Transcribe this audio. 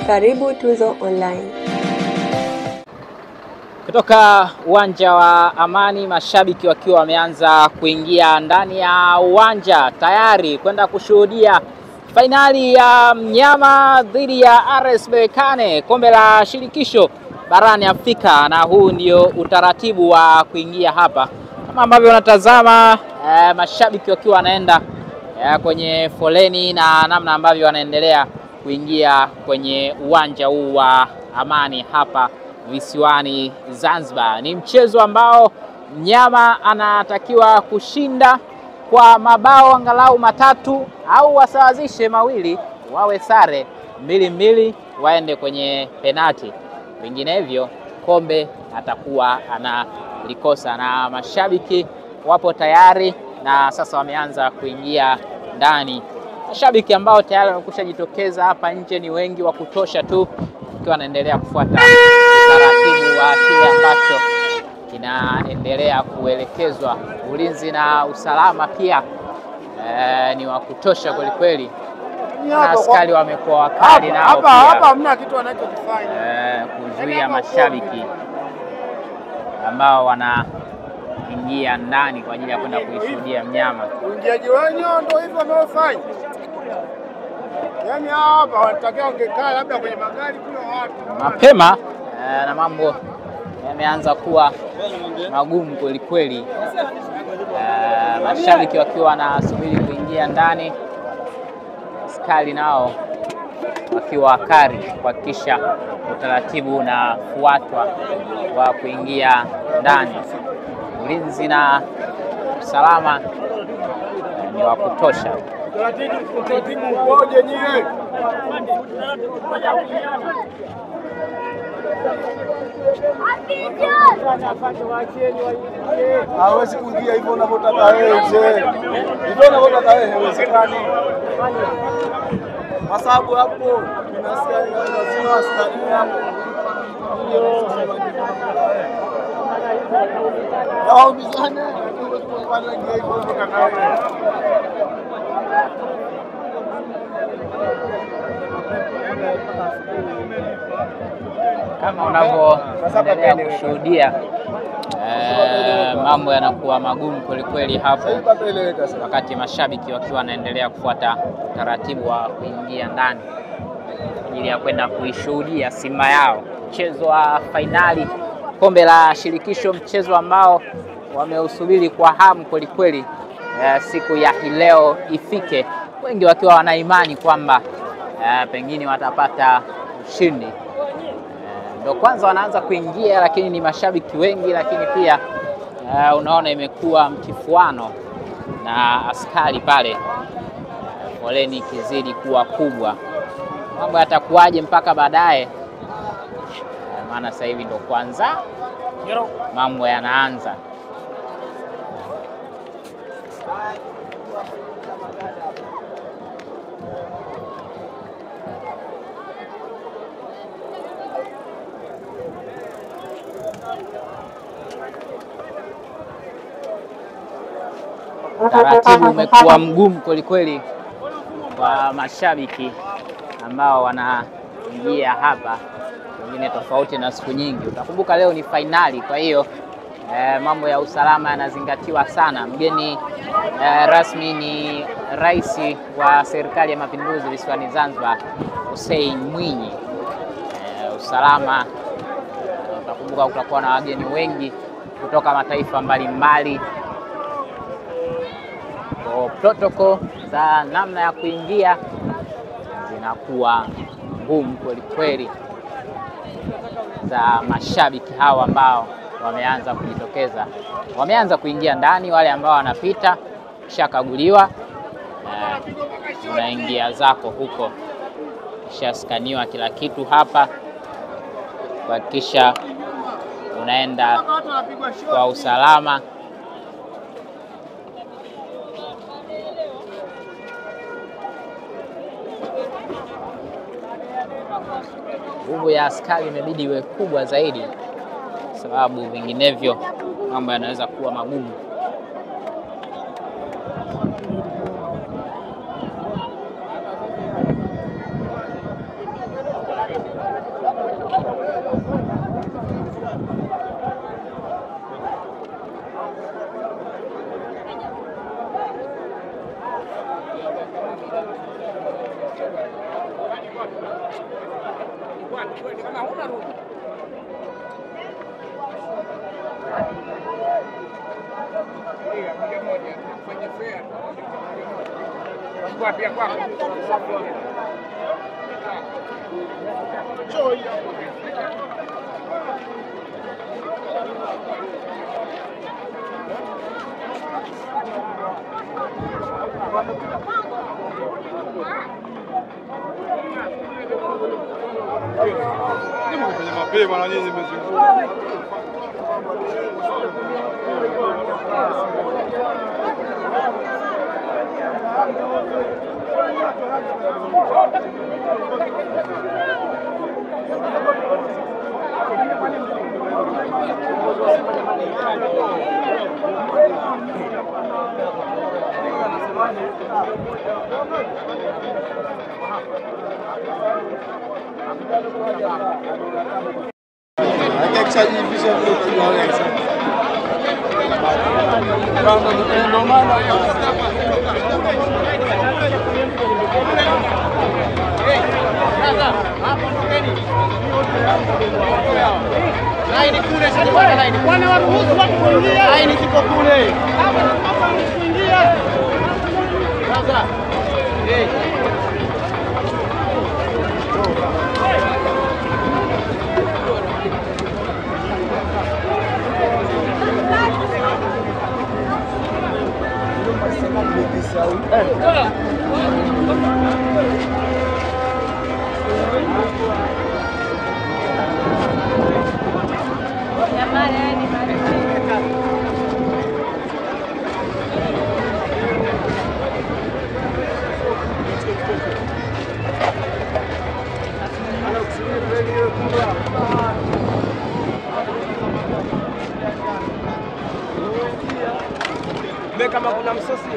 Karibu Tuzo Online. Kutoka uwanja wa Amani, mashabiki wakiwa wameanza kuingia ndani ya uwanja tayari kwenda kushuhudia fainali ya Mnyama dhidi ya RS Berkane, kombe la shirikisho barani Afrika, na huu ndio utaratibu wa kuingia hapa. Kama ambavyo unatazama mashabiki wakiwa wanaenda kwenye foleni na namna ambavyo wanaendelea kuingia kwenye uwanja huu wa Amani hapa visiwani Zanzibar. Ni mchezo ambao Mnyama anatakiwa kushinda kwa mabao angalau matatu au wasawazishe mawili, wawe sare 2-2, waende kwenye penati. Vinginevyo kombe atakuwa analikosa. Na mashabiki wapo tayari na sasa wameanza kuingia ndani. Mashabiki ambao tayari wamekusha jitokeza hapa nje ni wengi wa kutosha tu, wakiwa wanaendelea kufuata taratibu wa kile ambacho kinaendelea kuelekezwa. Ulinzi na usalama pia ni wa kutosha kweli kweli. Na askari wamekuwa wakali nao pia. Hapa hamna kitu wanachokifanya kuzuia mashabiki ambao wanaingia ndani kwa ajili ya kwenda kuishuhudia Mnyama. Uingiaji wenyewe ndio hivyo wanaofanya. Yaani hapa wanatakiwa ungekaa labda kwenye magari kule watu. Mapema na mambo yameanza kuwa magumu kweli kweli. Mashabiki wakiwa wanasubiri kuingia ndani, askari nao wakiwa wakali kuhakikisha utaratibu unafuatwa wa kuingia ndani. Ulinzi na usalama ni wa kutosha. Utaratibu ukoje nyie? Hawezi kuingia hivyo unavyotaka wewe. Hivyo unavyotaka wewe haiwezekani. Kwa sababu hapo tunasikia lazima askari hapo. Yao bizane kufanya hivyo unavyotaka wewe. Kama unavyoendelea kushuhudia mambo yanakuwa magumu kweli kweli hapo, wakati mashabiki wakiwa wanaendelea kufuata taratibu wa kuingia ndani kwa ajili ya kwenda kuishuhudia Simba yao, mchezo wa fainali kombe la shirikisho, mchezo ambao wameusubiri kwa hamu kweli kweli siku ya leo ifike, wengi wakiwa wana imani kwamba pengine watapata ushindi. Ndio kwanza wanaanza kuingia, lakini ni mashabiki wengi, lakini pia unaona imekuwa mtifuano na askari pale, foleni ikizidi kuwa kubwa. Mambo yatakuwaje mpaka baadaye? Maana sasa hivi ndio kwanza mambo yanaanza. Taratibu umekuwa mgumu kweli kweli kwa mashabiki ambao wanaingia hapa, wengine tofauti na siku nyingi. Utakumbuka leo ni fainali, kwa hiyo mambo ya usalama yanazingatiwa sana. Mgeni rasmi ni Rais wa Serikali ya Mapinduzi visiwani Zanzibar, Hussein Mwinyi. Usalama, utakumbuka kutakuwa na wageni wengi kutoka mataifa mbalimbali. Protocol za namna ya kuingia zinakuwa ngumu kweli kweli, za mashabiki hawa ambao wameanza kujitokeza, wameanza kuingia ndani. Wale ambao wanapita shakaguliwa, unaingia zako huko, kishaskaniwa kila kitu hapa kuhakikisha unaenda kwa usalama. Nguvu ya askari imebidi iwe kubwa zaidi, sababu vinginevyo mambo yanaweza kuwa magumu. Mapema na nyinyi mmezungumza. Akishajivisha vile tunaweza. Ndio maana hapo tokeni. Laini kule sasa laini. Kwani waruhusu watu kuingia? Laini ziko kule. Hapa kuingia. Sasa. Kama kuna msosi